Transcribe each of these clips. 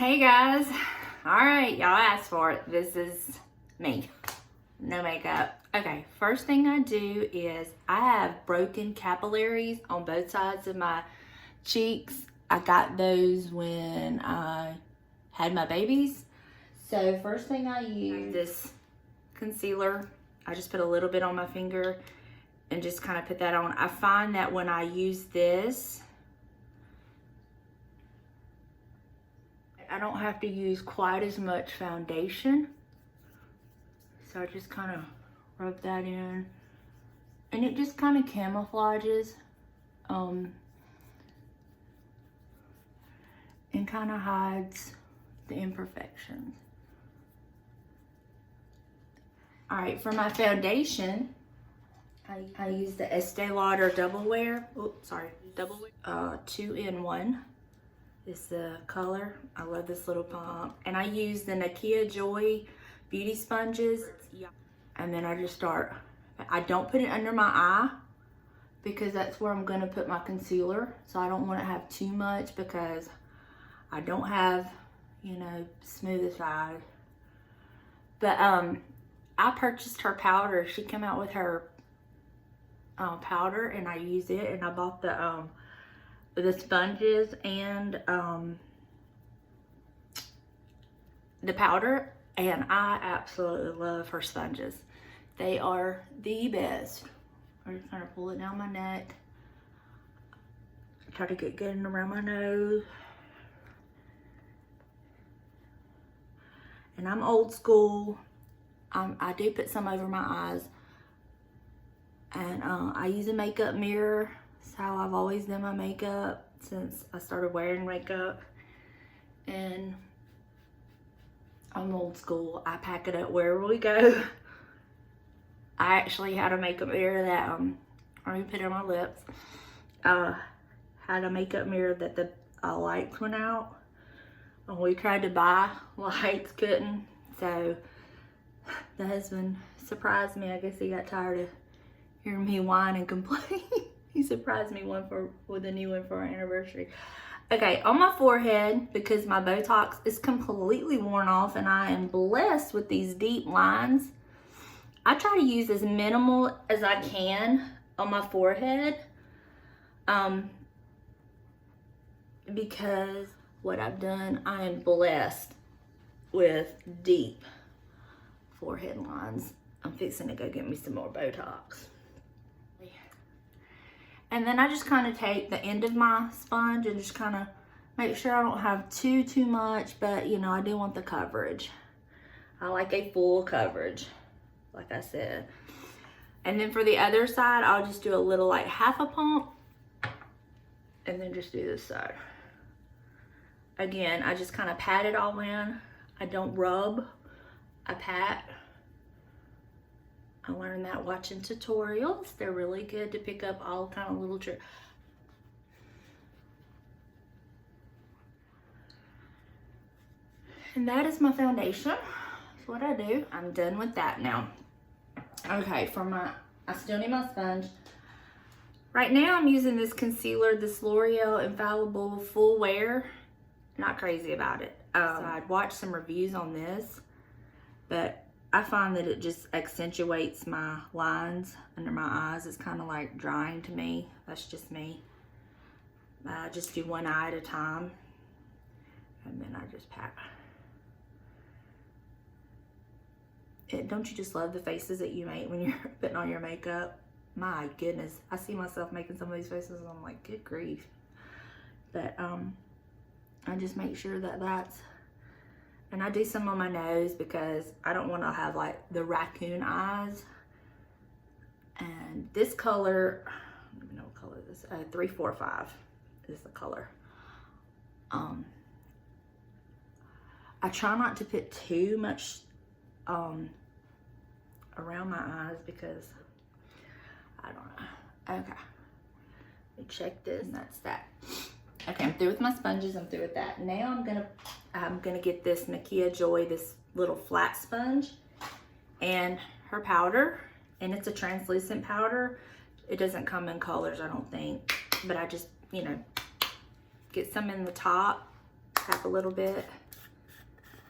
Hey guys. Alright, y'all asked for it. This is me. No makeup. Okay, first thing I do is I have broken capillaries on both sides of my cheeks. I got those when I had my babies. So first thing I use this concealer. I just put a little bit on my finger and just kind of put that on. I find that when I use this, I don't have to use quite as much foundation. So I just kind of rub that in. And it just kind of camouflages and kind of hides the imperfections. All right, for my foundation, I use the Estée Lauder Double Wear. Oops, sorry, Double Wear. 2-in-1 is the color. I love this little pump. And I use the Nikki Joy beauty sponges. And then I just start, I don't put it under my eye because that's where I'm gonna put my concealer. So I don't want to have too much because I don't have, you know, smooth side. But I purchased her powder. She came out with her powder and I use it, and I bought the sponges and the powder, and I absolutely love her sponges. They are the best. I'm just gonna pull it down my neck. Try to get good around my nose. And I'm old school. I do put some over my eyes. And I use a makeup mirror. That's how I've always done my makeup since I started wearing makeup. And I'm old school. I pack it up wherever we go. I actually had a makeup mirror that, let me put it on my lips. Had a makeup mirror that the lights went out. And we tried to buy lights, couldn't. So the husband surprised me. I guess he got tired of hearing me whine and complain. He surprised me with a new one for our anniversary. Okay, on my forehead, because my Botox is completely worn off and I am blessed with these deep lines, I try to use as minimal as I can on my forehead. Because what I've done, I am blessed with deep forehead lines. I'm fixing to go get me some more Botox. And then I just kind of take the end of my sponge and just kind of make sure I don't have too much, but you know, I do want the coverage. I like a full coverage, like I said. And then for the other side, I'll just do a little, like half a pump, and then just do this side. Again, I just kind of pat it all in. I don't rub, I pat. I learned that watching tutorials. They're really good to pick up all kind of little tricks. And that is my foundation. That's what I do. I'm done with that now. Okay, I still need my sponge. Right now I'm using this concealer, this L'Oreal Infallible Full Wear. Not crazy about it. So I'd watched some reviews on this, but I find that it just accentuates my lines under my eyes. It's kind of like drying to me. That's just me. I just do one eye at a time. And then I just pat. Don't you just love the faces that you make when you're putting on your makeup? My goodness. I see myself making some of these faces and I'm like, good grief. But I just make sure that that's, and I do some on my nose because I don't want to have like the raccoon eyes. And this color, I don't even know what color this is. 345 is the color. I try not to put too much around my eyes because I don't know. Okay, let me check this. And that's that. Okay, I'm through with my sponges. I'm through with that. Now I'm gonna get this Nikki Joy, this little flat sponge, and her powder. And it's a translucent powder. It doesn't come in colors, I don't think. But I just, you know, get some in the top, tap a little bit,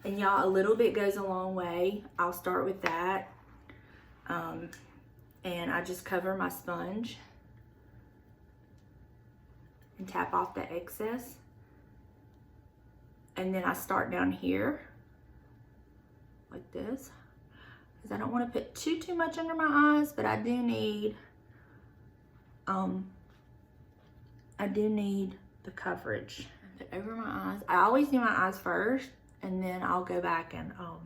And y'all, a little bit goes a long way. I'll start with that. And I just cover my sponge and tap off the excess. And then I start down here like this, because I don't want to put too much under my eyes, but I do need the coverage. Put over my eyes. I always do my eyes first, and then I'll go back and roll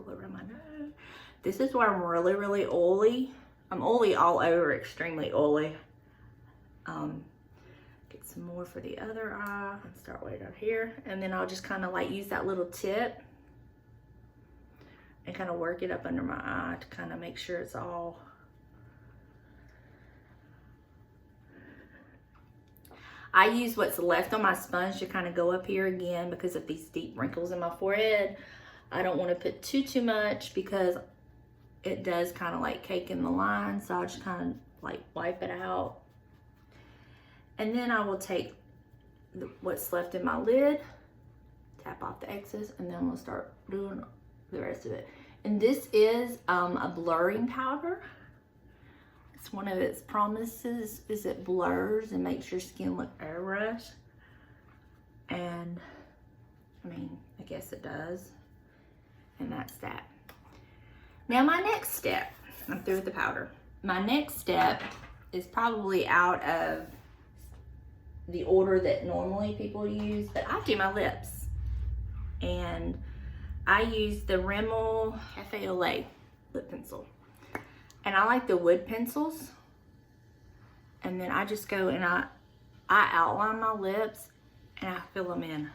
around my nose. This is where I'm really oily. I'm oily all over, extremely oily. Get some more for the other eye and start way down here. And then I'll just kind of like use that little tip and kind of work it up under my eye to kind of make sure it's all. I use what's left on my sponge to kind of go up here again because of these deep wrinkles in my forehead. I don't want to put too much because it does kind of like cake in the line. So I'll just kind of like wipe it out. And then I will take what's left in my lid, tap off the excess, and then we'll start doing the rest of it. And this is a blurring powder. It's one of its promises is it blurs and makes your skin look airbrushed. And I mean, I guess it does. And that's that. Now my next step, I'm through with the powder. My next step is probably out of the order that normally people use, but I do my lips. And I use the Rimmel Cafe au Lait lip pencil. And I like the wood pencils. And then I just go and I outline my lips and I fill them in.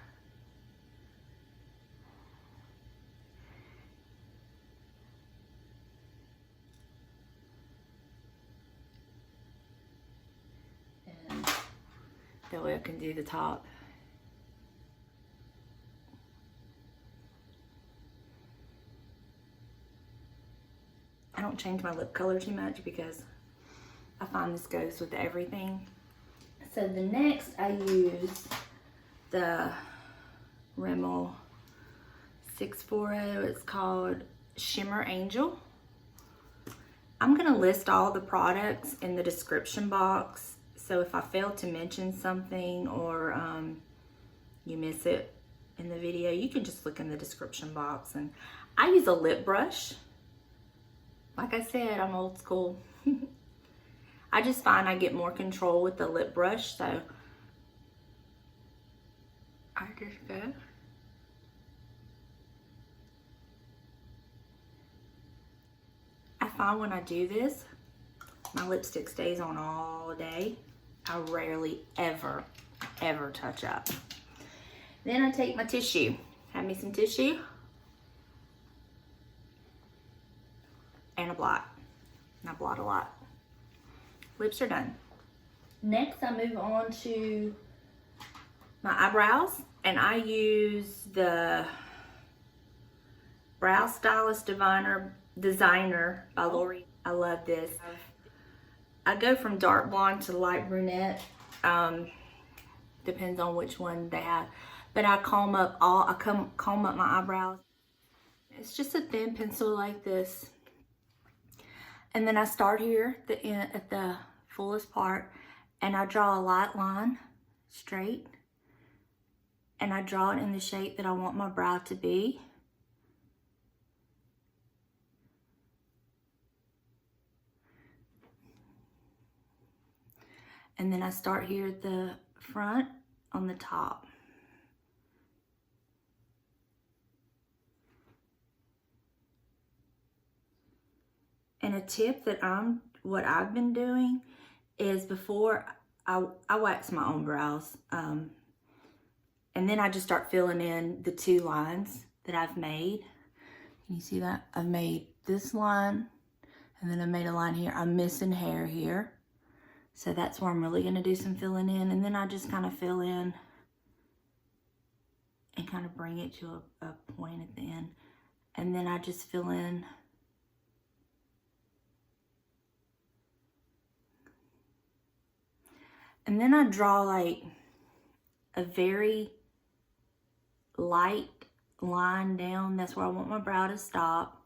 And that way I can do the top. I don't change my lip color too much because I find this goes with everything. So the next I use the Rimmel 640, it's called Shimmer Angel. I'm gonna list all the products in the description box. So if I fail to mention something or you miss it in the video, you can just look in the description box. And I use a lip brush. Like I said, I'm old school. I just find I get more control with the lip brush, so I just go. I find when I do this, my lipstick stays on all day. I rarely ever touch up. Then I take my tissue. Have me some tissue. And a blot. And I blot a lot. Lips are done. Next, I move on to my eyebrows, and I use the Brow Stylist Designer by L'Oreal. I love this. I go from dark blonde to light brunette. Depends on which one they have. But I comb up my eyebrows. It's just a thin pencil like this. And then I start here at the fullest part, and I draw a light line straight, and I draw it in the shape that I want my brow to be. And then I start here at the front on the top. And a tip that what I've been doing is before I wax my own brows, and then I just start filling in the two lines that I've made. Can you see that? I've made this line, and then I made a line here. I'm missing hair here, so that's where I'm really gonna do some filling in, and then I just kind of fill in and kind of bring it to a point at the end, and then I just fill in. And then I draw like a very light line down. That's where I want my brow to stop.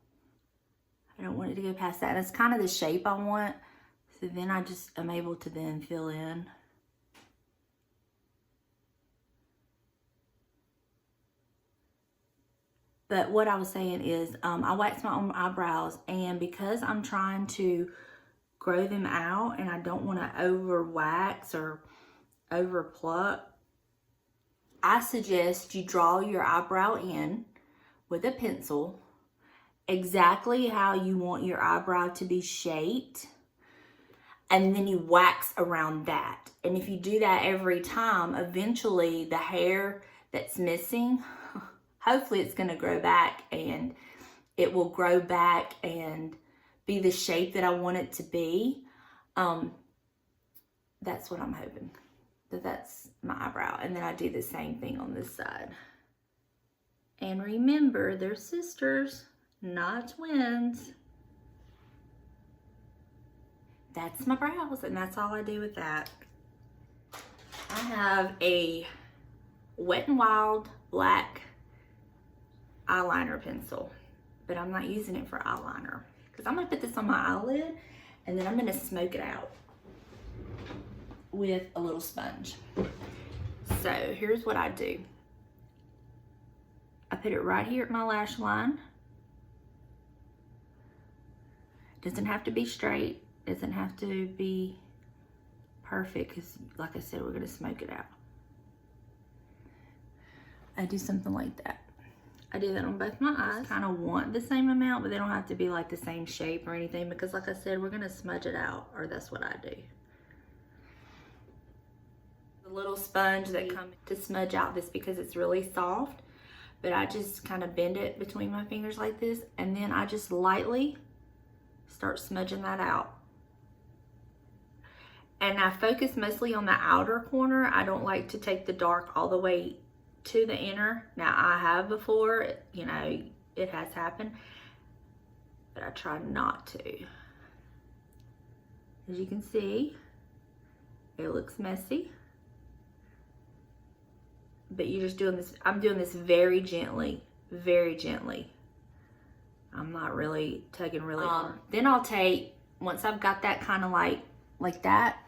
I don't want it to go past that. That's kind of the shape I want. So then I just am able to then fill in. But what I was saying is, I wax my own eyebrows, and because I'm trying to grow them out and I don't want to over wax or over pluck, I suggest you draw your eyebrow in with a pencil exactly how you want your eyebrow to be shaped, and then you wax around that. And if you do that every time, eventually the hair that's missing, hopefully it's going to grow back, and it will grow back and be the shape that I want it to be. That's what I'm hoping. That's my eyebrow. And then I do the same thing on this side. And remember, they're sisters, not twins. That's my brows, and that's all I do with that. I have a Wet n Wild black eyeliner pencil, but I'm not using it for eyeliner because I'm going to put this on my eyelid, and then I'm going to smoke it out with a little sponge. So here's what I do. I put it right here at my lash line. It doesn't have to be straight. It doesn't have to be perfect because, like I said, we're going to smoke it out. I do something like that. I do that on both my eyes. Kind of want the same amount, but they don't have to be like the same shape or anything because, like I said, we're going to smudge it out, or that's what I do. The little sponge that comes to smudge out this because it's really soft, but I just kind of bend it between my fingers like this, and then I just lightly start smudging that out. And I focus mostly on the outer corner. I don't like to take the dark all the way to the inner. Now I have before, you know, it has happened, but I try not to. As you can see, it looks messy, but you're just doing this, I'm doing this very gently, very gently. I'm not really tugging really hard. Then I'll take, once I've got that kind of like that,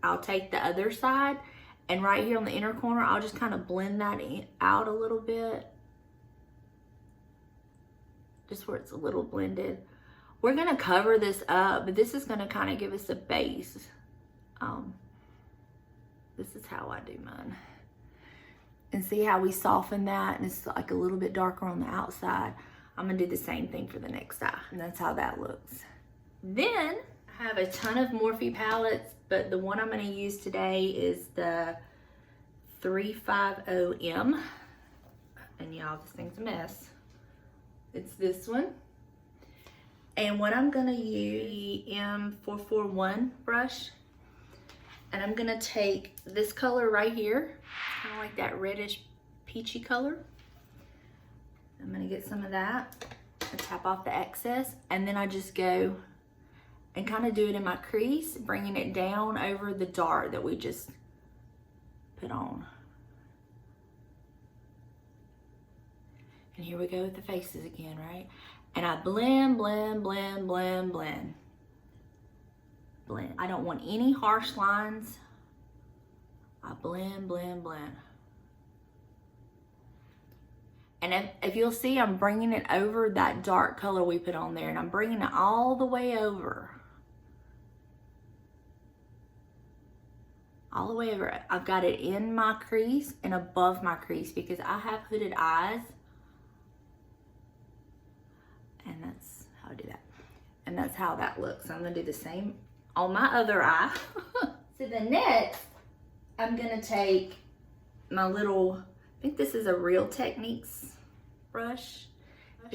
I'll take the other side, and right here on the inner corner, I'll just kind of blend that out a little bit. Just where it's a little blended. We're gonna cover this up, but this is gonna kind of give us a base. This is how I do mine. And see how we soften that, and it's like a little bit darker on the outside. I'm gonna do the same thing for the next eye, and that's how that looks. Then I have a ton of Morphe palettes, but the one I'm gonna use today is the 350M. And y'all, this thing's a mess. It's this one. And what I'm gonna use, the M441 brush, and I'm gonna take this color right here, kind of like that reddish peachy color. I'm gonna get some of that and tap off the excess, and then I just go and kind of do it in my crease, bringing it down over the dart that we just put on. And here we go with the faces again, right? And I blend, blend, blend, blend, blend. Blend. I don't want any harsh lines. I blend, blend, blend. And if you'll see, I'm bringing it over that dark color we put on there, and I'm bringing it all the way over. All the way over. I've got it in my crease and above my crease because I have hooded eyes. And that's how I do that. And that's how that looks. I'm gonna do the same on my other eye. So the next, I'm gonna take my little, I think this is a Real Techniques brush. I'm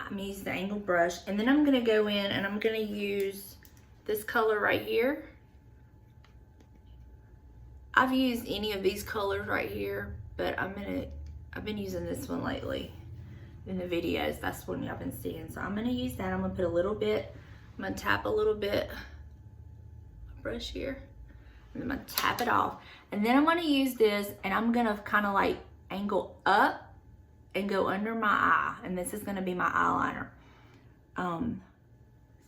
gonna use the angled brush, and then I'm gonna go in and I'm gonna use this color right here. I've used any of these colors right here, but I've been using this one lately in the videos. That's one y'all been seeing. So I'm gonna use that. I'm gonna put a little bit, I'm gonna tap a little bit, brush here, and I'm gonna tap it off. And then I'm gonna use this, and I'm gonna kind of like angle up and go under my eye. And this is gonna be my eyeliner.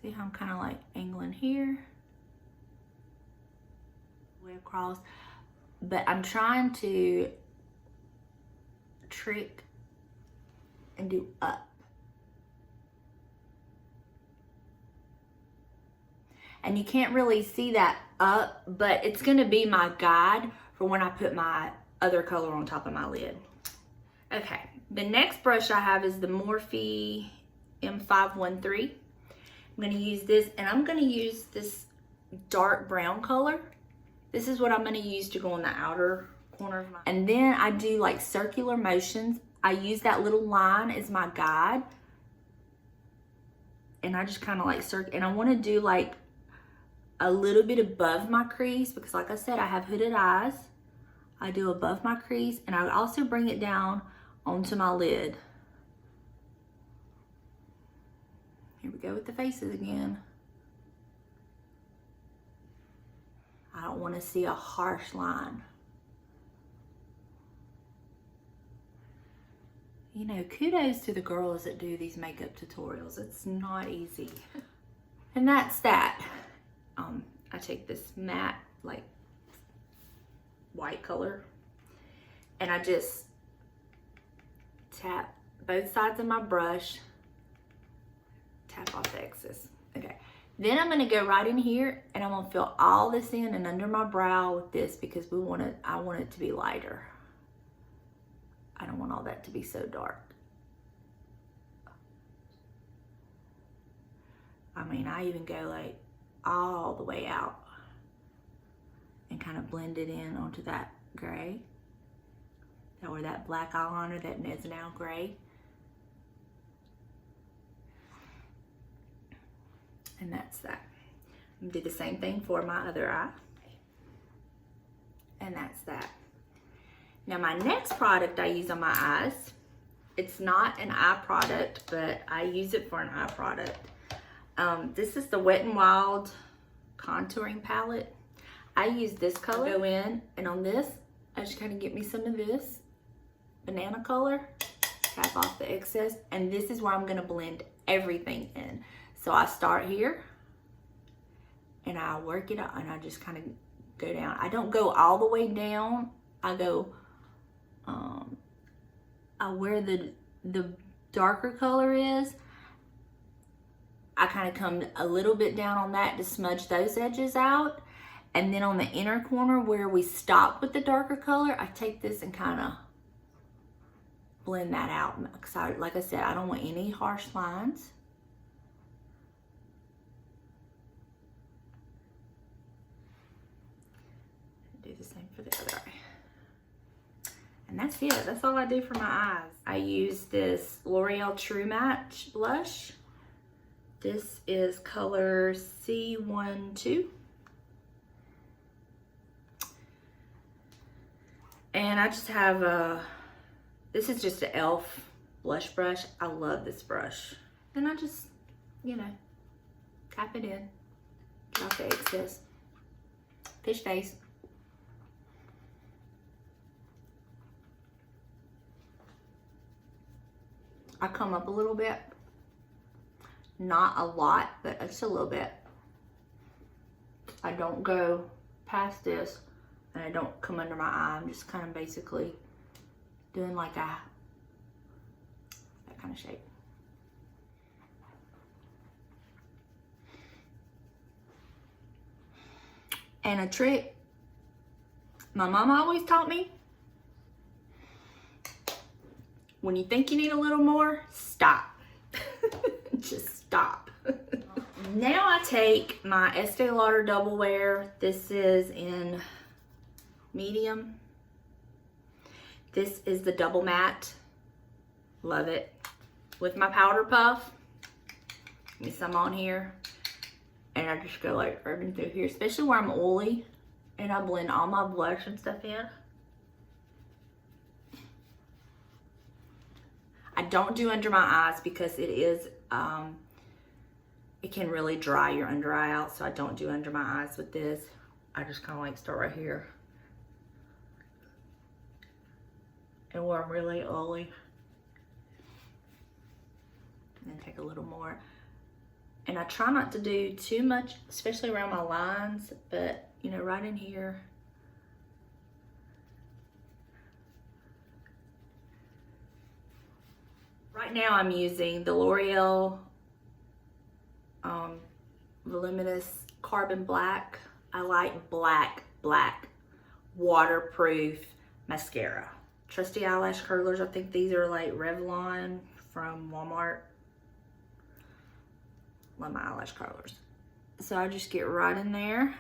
See how I'm kind of like angling here? Way across. But I'm trying to trick and do up. And you can't really see that up, but it's gonna be my guide for when I put my other color on top of my lid. Okay, the next brush I have is the Morphe M513. I'm gonna use this, and I'm gonna use this dark brown color. This is what I'm gonna use to go on the outer corner of my, and then I do like circular motions. I use that little line as my guide. And I just kind of like circle, and I wanna do like a little bit above my crease because like I said, I have hooded eyes. I do above my crease, and I also bring it down onto my lid. Here we go with the faces again. I don't want to see a harsh line. You know, kudos to the girls that do these makeup tutorials. It's not easy. And that's that. I take this matte, like, white color, and I just tap both sides of my brush, tap off the excess. Okay, then I'm gonna go right in here, and I'm gonna fill all this in and under my brow with this because I want it to be lighter. I don't want all that to be so dark. I mean, I even go like all the way out and kind of blend it in onto that gray, or that black eyeliner that is now gray. And that's that. I'm gonna do the same thing for my other eye. And that's that. Now my next product I use on my eyes, it's not an eye product, but I use it for an eye product. This is the Wet n Wild contouring palette. I use this color. I go in, and on this, I just kind of get me some of this banana color, tap off the excess, and this is where I'm gonna blend everything in. So I start here, and I work it out, and I just kind of go down. I don't go all the way down. I go, where the darker color is, I kind of come a little bit down on that to smudge those edges out. And then on the inner corner where we stopped with the darker color, I take this and kind of blend that out. Because like I said, I don't want any harsh lines. Do the same for the other eye. And that's it. That's all I do for my eyes. I use this L'Oreal True Match blush. This is color C12. And I just have this is just an e.l.f. blush brush. I love this brush. And I just, you know, tap it in, get off the excess, fish face. I come up a little bit, not a lot, but just a little bit. I don't go past this, and I don't come under my eye. I'm just kind of basically doing like that kind of shape. And a trick my mama always taught me: when you think you need a little more, stop. Just stop. Now I take my Estée Lauder Double Wear. This is in medium. This is the double matte. Love it. With my powder puff, give me some on here. And I just go like rubbing through here, especially where I'm oily. And I blend all my blush and stuff in. I don't do under my eyes because it is, it can really dry your under eye out. So I don't do under my eyes with this. I just kind of like start right here. and where I'm really oily. And then take a little more. And I try not to do too much, especially around my lines, but you know, right in here. Right now I'm using the L'Oreal Voluminous Carbon Black. I like black waterproof mascara. Trusty eyelash curlers. I think these are like Revlon from Walmart. Love my eyelash curlers. So I just get right in there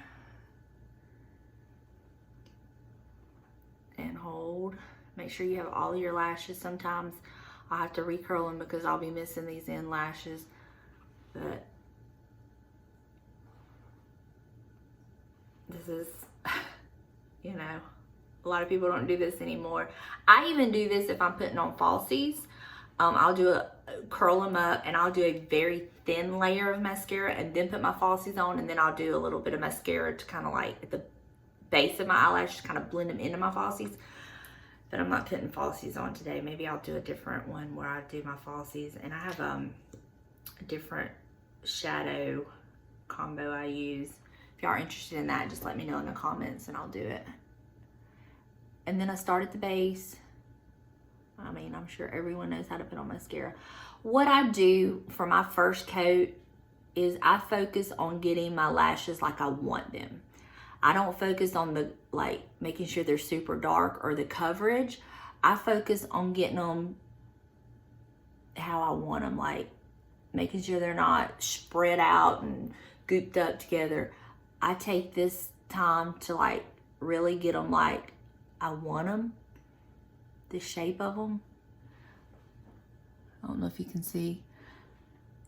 and hold. Make sure you have all of your lashes. Sometimes I have to recurl them because I'll be missing these end lashes. But this is, you know, a lot of people don't do this anymore. I even do this if I'm putting on falsies. I'll curl them up, and I'll do a very thin layer of mascara and then put my falsies on, and then I'll do a little bit of mascara to kind of like at the base of my eyelashes, kind of blend them into my falsies. But I'm not putting falsies on today. Maybe I'll do a different one where I do my falsies. And I have a different shadow combo I use. If y'all are interested in that, just let me know in the comments and I'll do it. And then I start at the base. I mean, I'm sure everyone knows how to put on mascara. What I do for my first coat is I focus on getting my lashes like I want them. I don't focus on the, like, making sure they're super dark or the coverage. I focus on getting them how I want them, like making sure they're not spread out and gooped up together. I take this time to like really get them like I want them, the shape of them. I don't know if you can see.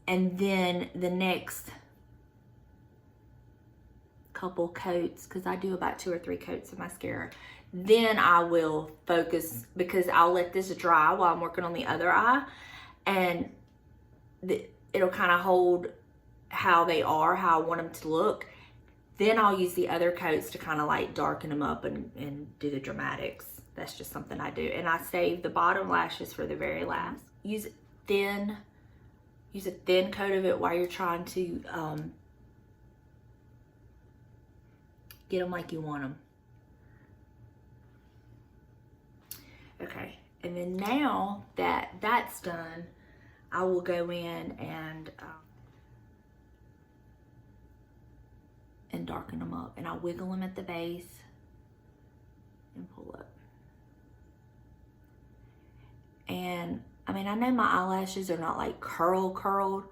And then the next couple coats, because I do about 2 or 3 coats of mascara, then I will focus, because I'll let this dry while I'm working on the other eye, and it'll kind of hold how they are, how I want them to look. Then I'll use the other coats to kind of like darken them up and do the dramatics. That's just something I do. And I save the bottom lashes for the very last. Use a thin coat of it while you're trying to get them like you want them. Okay, and then now that that's done, I will go in and darken them up. And I wiggle them at the base and pull up. And I mean, I know my eyelashes are not like curled,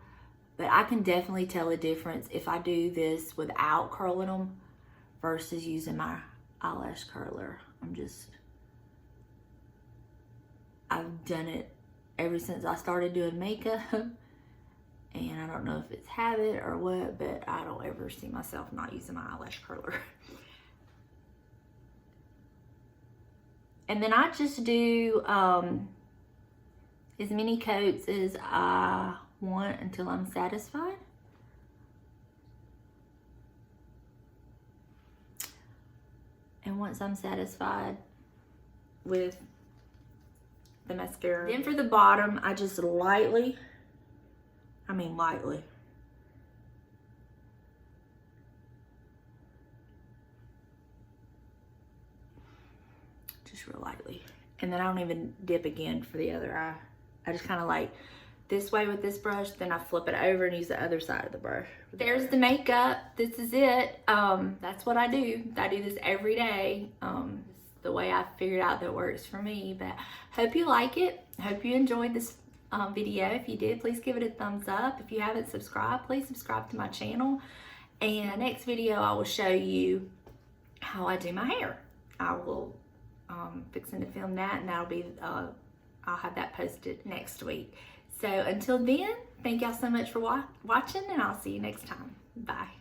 but I can definitely tell a difference if I do this without curling them versus using my eyelash curler. I've done it ever since I started doing makeup, and I don't know if it's habit or what, but I don't ever see myself not using my eyelash curler. And then I just do as many coats as I want until I'm satisfied. And once I'm satisfied with the mascara, then for the bottom, I just lightly, just real lightly. And then I don't even dip again for the other eye. I just kind of like this way with this brush, then I flip it over and use the other side of the brush. There's the makeup. This is it. That's what I do. I do this every day. It's the way I figured out that works for me. But hope you like it. Hope you enjoyed this video. If you did, please give it a thumbs up. If you haven't subscribed, please subscribe to my channel. And next video, I will show you how I do my hair. I will fixing to film that, and that'll be I'll have that posted next week. So until then, thank y'all so much for watching, and I'll see you next time. Bye.